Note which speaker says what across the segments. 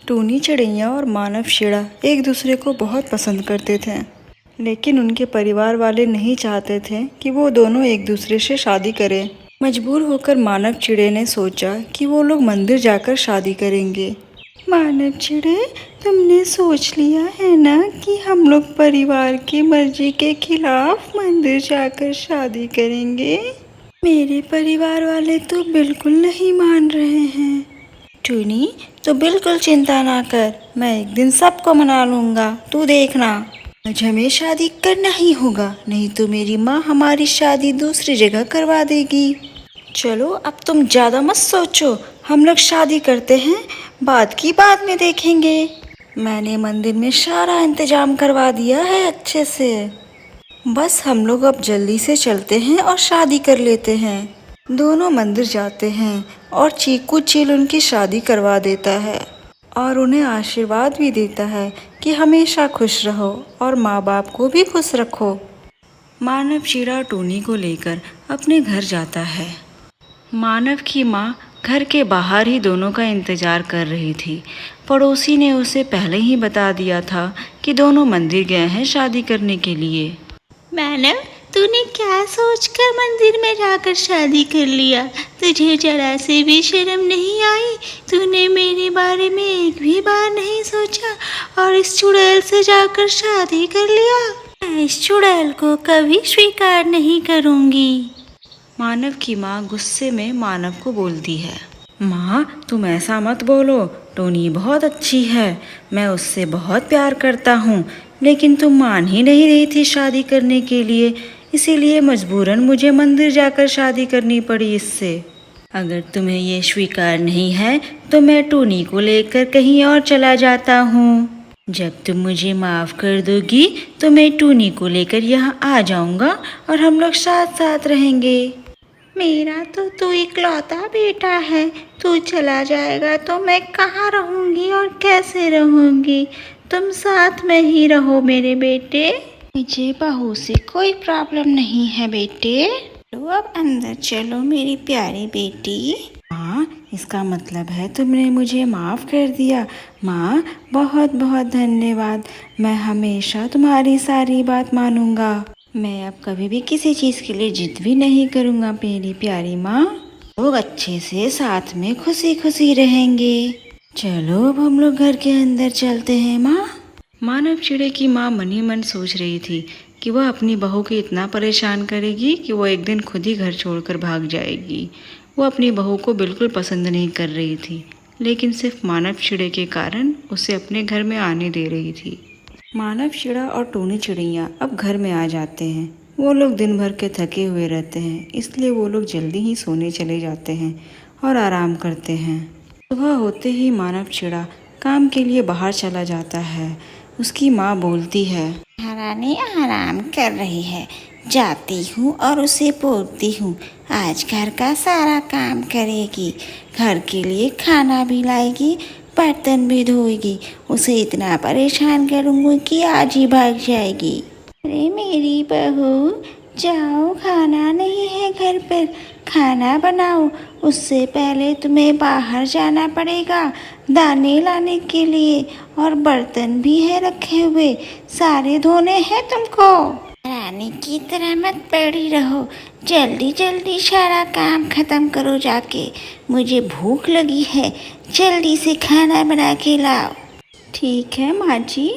Speaker 1: टूनी चिड़िया और मानव शेरा एक दूसरे को बहुत पसंद करते थे, लेकिन उनके परिवार वाले नहीं चाहते थे कि वो दोनों एक दूसरे से शादी करें। मजबूर होकर मानव चिड़े ने सोचा कि वो लोग मंदिर जाकर शादी करेंगे। मानव चिड़े, तुमने सोच लिया है ना कि हम लोग परिवार की मर्जी के खिलाफ मंदिर जाकर शादी करेंगे? मेरे परिवार वाले तो बिल्कुल नहीं मान रहे हैं। टूनी, तो बिल्कुल चिंता ना कर, मैं एक दिन सबको मना लूँगा, तू देखना। आज हमें शादी करना ही होगा, नहीं तो मेरी माँ हमारी शादी दूसरी जगह करवा देगी। चलो अब तुम ज़्यादा मत सोचो, हम लोग शादी करते हैं, बाद की बाद में देखेंगे। मैंने मंदिर में सारा इंतजाम करवा दिया है अच्छे से, बस हम लोग अब जल्दी से चलते हैं और शादी कर लेते हैं। दोनों मंदिर जाते हैं और चीकू चील उनकी शादी करवा देता है और उन्हें आशीर्वाद भी देता है कि हमेशा खुश रहो और माँ बाप को भी खुश रखो। मानव चिड़ा टूनी को लेकर अपने घर जाता है। मानव की माँ घर के बाहर ही दोनों का इंतजार कर रही थी। पड़ोसी ने उसे पहले ही बता दिया था कि दोनों मंदिर गए हैं शादी करने के लिए।
Speaker 2: मानव, तूने क्या सोचकर मंदिर में जाकर शादी कर लिया? तुझे जरा से भी शर्म नहीं आई? तूने मेरे बारे में एक भी बार नहीं सोचा और इस चुड़ैल से जाकर शादी कर लिया? मैं इस चुड़ैल को कभी स्वीकार नहीं करूँगी।
Speaker 1: मानव की माँ गुस्से में मानव को बोलती है, माँ तुम ऐसा मत बोलो, टोनी बहुत अच्छी है, मैं उससे बहुत प्यार करता हूँ, लेकिन तुम मान ही नहीं रही थी शादी करने के लिए, इसीलिए मजबूरन मुझे मंदिर जाकर शादी करनी पड़ी इससे। अगर तुम्हें ये स्वीकार नहीं है तो मैं टोनी को लेकर कहीं और चला जाता हूँ। जब तुम मुझे माफ़ कर दोगी तो मैं टोनी को लेकर यहाँ आ जाऊँगा और हम लोग साथ साथ रहेंगे।
Speaker 2: मेरा तो तू इकलौता बेटा है, तू चला जाएगा तो मैं कहाँ रहूँगी और कैसे रहूँगी? तुम साथ में ही रहो मेरे बेटे। मुझे बहू से कोई प्रॉब्लम नहीं है बेटे। तो अब अंदर चलो मेरी प्यारी बेटी।
Speaker 1: माँ, इसका मतलब है तुमने मुझे माफ़ कर दिया। माँ बहुत बहुत धन्यवाद, मैं हमेशा तुम्हारी सारी बात मानूंगा। मैं अब कभी भी किसी चीज़ के लिए जिद भी नहीं करूँगा मेरी प्यारी माँ। लोग अच्छे से साथ में खुशी खुशी रहेंगे। चलो अब हम लोग घर के अंदर चलते हैं माँ। मानव चिड़े की माँ मन ही मन सोच रही थी कि वह अपनी बहू को इतना परेशान करेगी कि वो एक दिन खुद ही घर छोड़कर भाग जाएगी। वो अपनी बहू को बिल्कुल पसंद नहीं कर रही थी, लेकिन सिर्फ मानव चिड़े के कारण उसे अपने घर में आने दे रही थी। मानव चिड़ा और टूनी चिड़िया अब घर में आ जाते हैं। वो लोग दिन भर के थके हुए रहते हैं, इसलिए वो लोग जल्दी ही सोने चले जाते हैं और आराम करते हैं। सुबह होते ही मानव चिड़ा काम के लिए बाहर चला जाता है। उसकी माँ बोलती है,
Speaker 2: महारानी आराम कर रही है, जाती हूँ और उसे बोलती हूँ आज घर का सारा काम करेगी, घर के लिए खाना भी लाएगी, बर्तन भी धोएगी। उसे इतना परेशान करूँगी कि आज ही भाग जाएगी। अरे मेरी बहू, जाओ, खाना नहीं है घर पर, खाना बनाओ। उससे पहले तुम्हें बाहर जाना पड़ेगा दाने लाने के लिए, और बर्तन भी है रखे हुए, सारे धोने हैं तुमको। रानी की तरह मत पड़ी रहो, जल्दी जल्दी सारा काम खत्म करो जाके। मुझे भूख लगी है, जल्दी से खाना बना के लाओ।
Speaker 1: ठीक है माँ जी,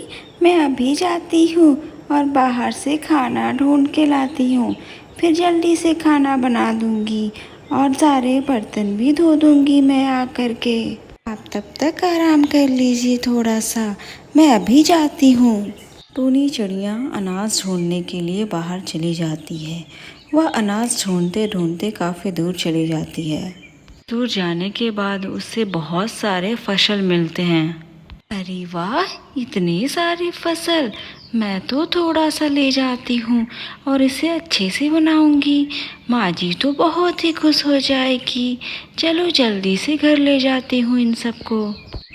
Speaker 1: मैं अभी जाती हूँ और बाहर से खाना ढूंढ के लाती हूँ, फिर जल्दी से खाना बना दूँगी और सारे बर्तन भी धो दूँगी मैं आकर के। आप तब तक आराम कर लीजिए थोड़ा सा, मैं अभी जाती हूँ। टूनी चिड़िया अनाज ढूंढने के लिए बाहर चली जाती है। वह अनाज ढूंढते ढूंढते काफ़ी दूर चली जाती है। दूर जाने के बाद उससे बहुत सारे फसल मिलते हैं। अरे वाह, इतनी सारी फसल, मैं तो थोड़ा सा ले जाती हूँ और इसे अच्छे से बनाऊंगी। माँ जी तो बहुत ही खुश हो जाएगी। चलो जल्दी से घर ले जाती हूँ इन सबको।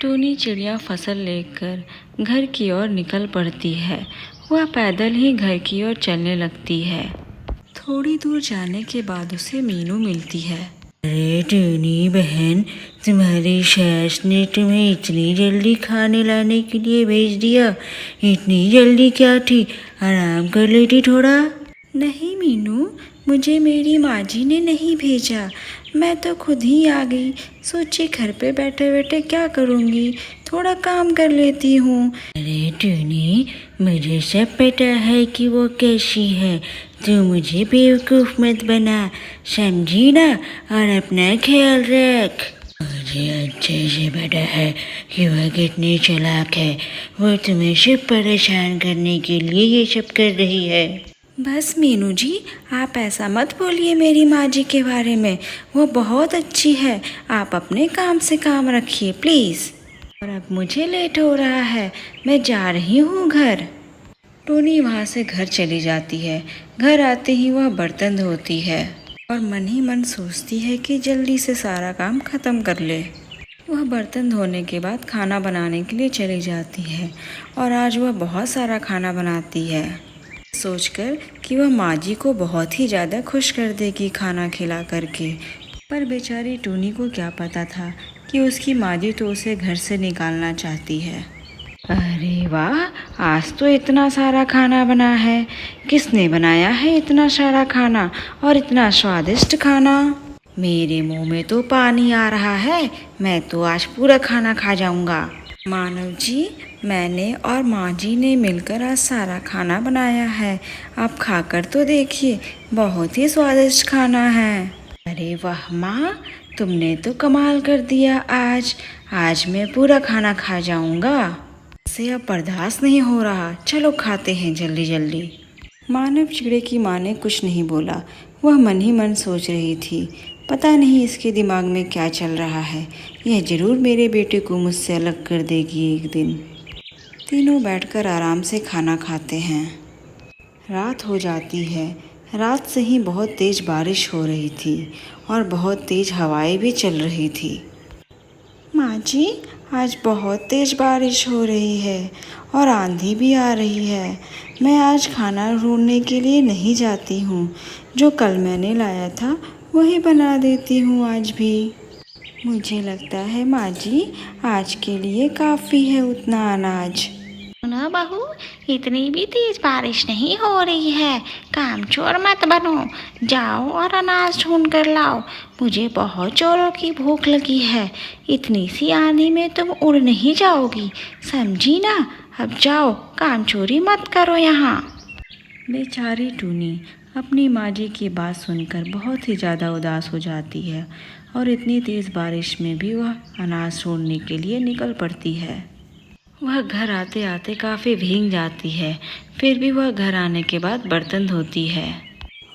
Speaker 1: टूनी चिड़िया फसल लेकर घर की ओर निकल पड़ती है। वह पैदल ही घर की ओर चलने लगती है। थोड़ी दूर जाने के बाद उसे मीनू मिलती है।
Speaker 3: अरे टूनी बहन, तुम्हारी सास ने तुम्हें इतनी जल्दी खाने लाने के लिए भेज दिया? इतनी जल्दी क्या थी, आराम कर लेती थोड़ा।
Speaker 1: नहीं मीनू, मुझे मेरी माँ जी ने नहीं भेजा, मैं तो खुद ही आ गई। सोची घर पे बैठे बैठे क्या करूँगी, थोड़ा काम कर लेती हूँ।
Speaker 3: अरे टूनी, मुझे सब पता है कि वो कैसी है, तू मुझे बेवकूफ़ मत बना, समझी ना? और अपना ख्याल रख। मुझे अच्छे से पता है कि वह कितनी चालाक है। वो तुम्हें सिर्फ परेशान करने के लिए ये सब कर रही है।
Speaker 1: बस मीनू जी, आप ऐसा मत बोलिए मेरी माँ जी के बारे में, वो बहुत अच्छी है। आप अपने काम से काम रखिए प्लीज़। और अब मुझे लेट हो रहा है, मैं जा रही हूँ घर। टोनी वहाँ से घर चली जाती है। घर आते ही वह बर्तन धोती है और मन ही मन सोचती है कि जल्दी से सारा काम ख़त्म कर ले। वह बर्तन धोने के बाद खाना बनाने के लिए चली जाती है और आज वह बहुत सारा खाना बनाती है, सोचकर कि वह माँ जी को बहुत ही ज़्यादा खुश कर देगी खाना खिला करके। पर बेचारी टूनी को क्या पता था कि उसकी माँ जी तो उसे घर से निकालना चाहती है। अरे वाह, आज तो इतना सारा खाना बना है। किसने बनाया है इतना सारा खाना और इतना स्वादिष्ट खाना? मेरे मुंह में तो पानी आ रहा है, मैं तो आज पूरा खाना खा जाऊंगा। मानव जी, मैंने और माँ जी ने मिलकर आज सारा खाना बनाया है, आप खाकर तो देखिए, बहुत ही स्वादिष्ट खाना है। अरे वाह माँ, तुमने तो कमाल कर दिया। आज मैं पूरा खाना खा जाऊंगा, से अब बर्दाश्त नहीं हो रहा, चलो खाते हैं जल्दी जल्दी। मानव चिड़े की माँ ने कुछ नहीं बोला, वह मन ही मन सोच रही थी, पता नहीं इसके दिमाग में क्या चल रहा है, यह जरूर मेरे बेटे को मुझसे अलग कर देगी एक दिन। तीनों बैठकर आराम से खाना खाते हैं। रात हो जाती है। रात से ही बहुत तेज़ बारिश हो रही थी और बहुत तेज़ हवाएं भी चल रही थी। माँ जी, आज बहुत तेज़ बारिश हो रही है और आंधी भी आ रही है। मैं आज खाना ढूंढने के लिए नहीं जाती हूँ, जो कल मैंने लाया था वही बना देती हूँ आज भी। मुझे लगता है माँ जी, आज के लिए काफ़ी है उतना अनाज।
Speaker 2: सुनो बहू, इतनी भी तेज बारिश नहीं हो रही है, कामचोर मत बनो, जाओ और अनाज ढूंढ कर लाओ। मुझे बहुत जोरों की भूख लगी है, इतनी सी आंधी में तुम उड़ नहीं जाओगी, समझी ना? अब जाओ, कामचोरी मत करो यहाँ।
Speaker 1: बेचारी टूनी अपनी माँ जी की बात सुनकर बहुत ही ज़्यादा उदास हो जाती है और इतनी तेज़ बारिश में भी वह अनाज ढूंढने के लिए निकल पड़ती है। वह घर आते आते काफ़ी भीग जाती है, फिर भी वह घर आने के बाद बर्तन धोती है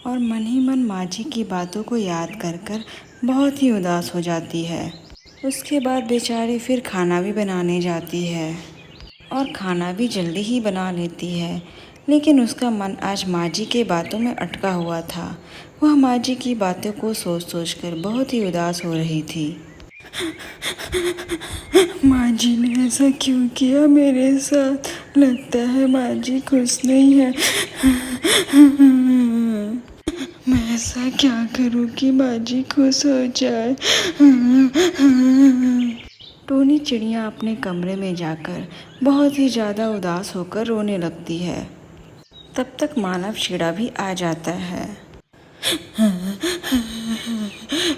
Speaker 1: और मन ही मन माँ जी की बातों को याद कर कर बहुत ही उदास हो जाती है। उसके बाद बेचारी फिर खाना भी बनाने जाती है और खाना भी जल्दी ही बना लेती है, लेकिन उसका मन आज माँ जी के बातों में अटका हुआ था। वह माँ जी की बातों को सोच सोच कर बहुत ही उदास हो रही थी। माँ जी ने ऐसा क्यों किया मेरे साथ? लगता है माँ जी खुश नहीं है। मैं ऐसा क्या करूँ कि माँ जी खुश हो जाए? टोनी चिड़िया अपने कमरे में जाकर बहुत ही ज़्यादा उदास होकर रोने लगती है। तब तक मानव चिड़ा भी आ जाता है।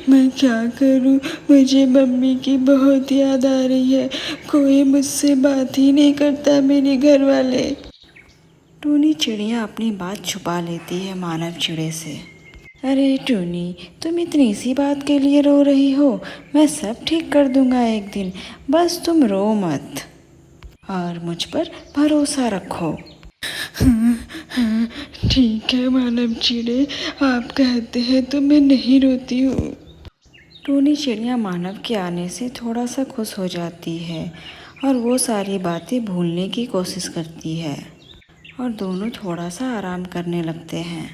Speaker 1: मैं क्या करूं? मुझे मम्मी की बहुत याद आ रही है, कोई मुझसे बात ही नहीं करता मेरे घर वाले। टूनी चिड़िया अपनी बात छुपा लेती है मानव चिड़े से। अरे टूनी, तुम इतनी सी बात के लिए रो रही हो? मैं सब ठीक कर दूंगा एक दिन, बस तुम रो मत और मुझ पर भरोसा रखो। ठीक है मानव चिड़े, आप कहते हैं तो मैं नहीं रोती हूँ। टूनी चिड़िया मानव के आने से थोड़ा सा खुश हो जाती है और वो सारी बातें भूलने की कोशिश करती है और दोनों थोड़ा सा आराम करने लगते हैं।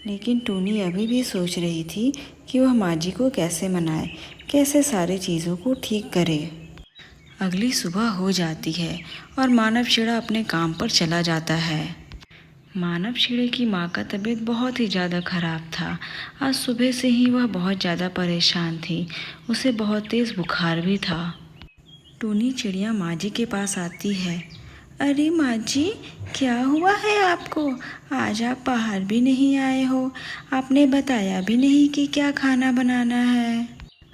Speaker 1: लेकिन टूनी अभी भी सोच रही थी कि वह माँ जी को कैसे मनाए, कैसे सारी चीज़ों को ठीक करे। अगली सुबह हो जाती है और मानव चिड़ा अपने काम पर चला जाता है। मानव चिड़े की माँ का तबीयत बहुत ही ज़्यादा ख़राब था। आज सुबह से ही वह बहुत ज़्यादा परेशान थी। उसे बहुत तेज़ बुखार भी था। टूनी चिड़िया माँ जी के पास आती है। अरे माँ जी, क्या हुआ है आपको? आज आप बाहर भी नहीं आए हो। आपने बताया भी नहीं कि क्या खाना बनाना है।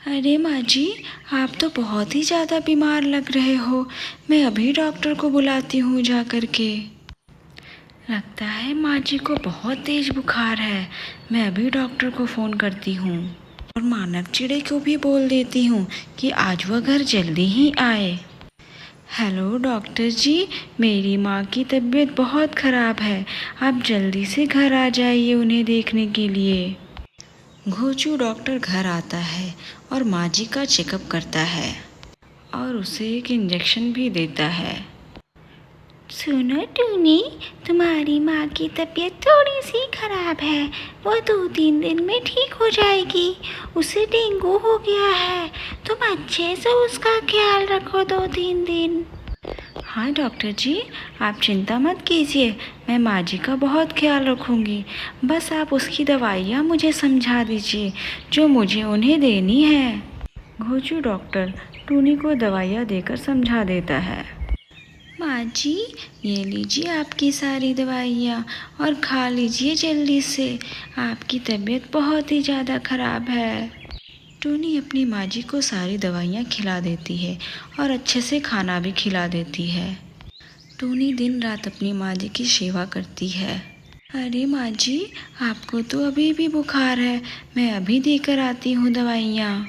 Speaker 1: अरे माँ जी, आप तो बहुत ही ज़्यादा बीमार लग रहे हो। मैं अभी डॉक्टर को बुलाती हूँ जा कर के। लगता है माँ जी को बहुत तेज बुखार है। मैं अभी डॉक्टर को फ़ोन करती हूँ और मानव चिड़े को भी बोल देती हूँ कि आज वह घर जल्दी ही आए। हेलो डॉक्टर जी, मेरी माँ की तबीयत बहुत ख़राब है। आप जल्दी से घर आ जाइए उन्हें देखने के लिए। घोचू डॉक्टर घर आता है और माँ जी का चेकअप करता है और उसे एक इंजेक्शन भी देता है।
Speaker 2: सुनो टूनी, तुम्हारी माँ की तबीयत थोड़ी सी खराब है। वो 2-3 दिन में ठीक हो जाएगी। उसे डेंगू हो गया है। तुम अच्छे से उसका ख्याल रखो 2-3 दिन।
Speaker 1: हाँ डॉक्टर जी, आप चिंता मत कीजिए। मैं माँ जी का बहुत ख्याल रखूँगी। बस आप उसकी दवाइयाँ मुझे समझा दीजिए जो मुझे उन्हें देनी है। घोचू डॉक्टर टूनी को दवाइयाँ देकर समझा देता है। माँ जी, ये लीजिए आपकी सारी दवाइयाँ और खा लीजिए जल्दी से। आपकी तबीयत बहुत ही ज़्यादा ख़राब है। टूनी अपनी माँ जी को सारी दवाइयाँ खिला देती है और अच्छे से खाना भी खिला देती है। टूनी दिन रात अपनी माँ जी की सेवा करती है। अरे माँ जी, आपको तो अभी भी बुखार है। मैं अभी देकर आती हूँ दवाइयाँ।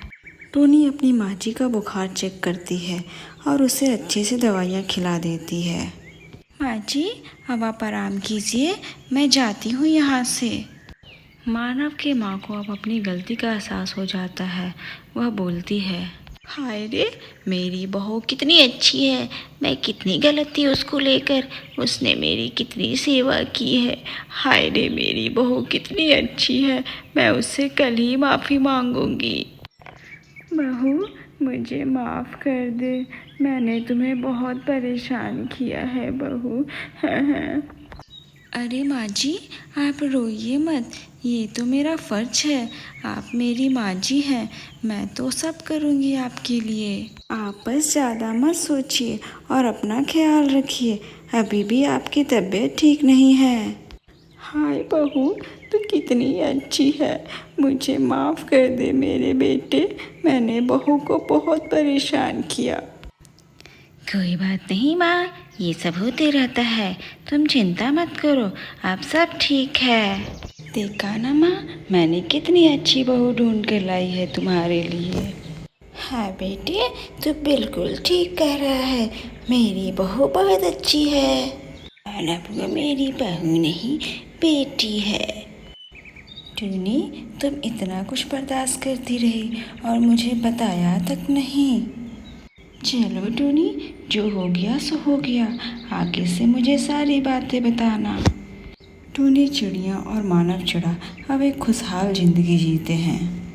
Speaker 1: टूनी अपनी माँ जी का बुखार चेक करती है और उसे अच्छे से दवाइयाँ खिला देती है। माँ जी, अब आप आराम कीजिए, मैं जाती हूँ यहाँ से। मानव के माँ को अब अपनी गलती का एहसास हो जाता है। वह बोलती है, हाय रे, मेरी बहू कितनी अच्छी है। मैं कितनी गलत थी उसको लेकर। उसने मेरी कितनी सेवा की है। हाय रे, मेरी बहू कितनी अच्छी है। मैं उससे कल ही माफ़ी मांगूंगी। बहू, मुझे माफ़ कर दे। मैंने तुम्हें बहुत परेशान किया है बहू। अरे माँ जी, आप रोइए मत। ये तो मेरा फ़र्ज है। आप मेरी माँ जी हैं। मैं तो सब करूँगी आपके लिए। आप बस ज़्यादा मत सोचिए और अपना ख्याल रखिए। अभी भी आपकी तबीयत ठीक नहीं है। हाय बहू, तू कितनी अच्छी है। मुझे माफ़ कर दे मेरे बेटे। मैंने बहू को बहुत परेशान किया।
Speaker 2: कोई बात नहीं माँ, ये सब होते रहता है। तुम चिंता मत करो, अब सब ठीक है।
Speaker 1: देखा ना माँ, मैंने कितनी अच्छी बहू ढूंढ कर लाई है तुम्हारे लिए।
Speaker 2: हाँ बेटे, तू बिल्कुल ठीक कह रहा है। मेरी बहू बहुत अच्छी है। और अब वो मेरी बहू नहीं, बेटी है।
Speaker 1: टूनी, तुम इतना कुछ बर्दाश्त करती रही और मुझे बताया तक नहीं। चलो टूनी, जो हो गया सो हो गया। आगे से मुझे सारी बातें बताना। टूनी चिड़िया और मानव चिड़ा अब एक खुशहाल ज़िंदगी जीते हैं।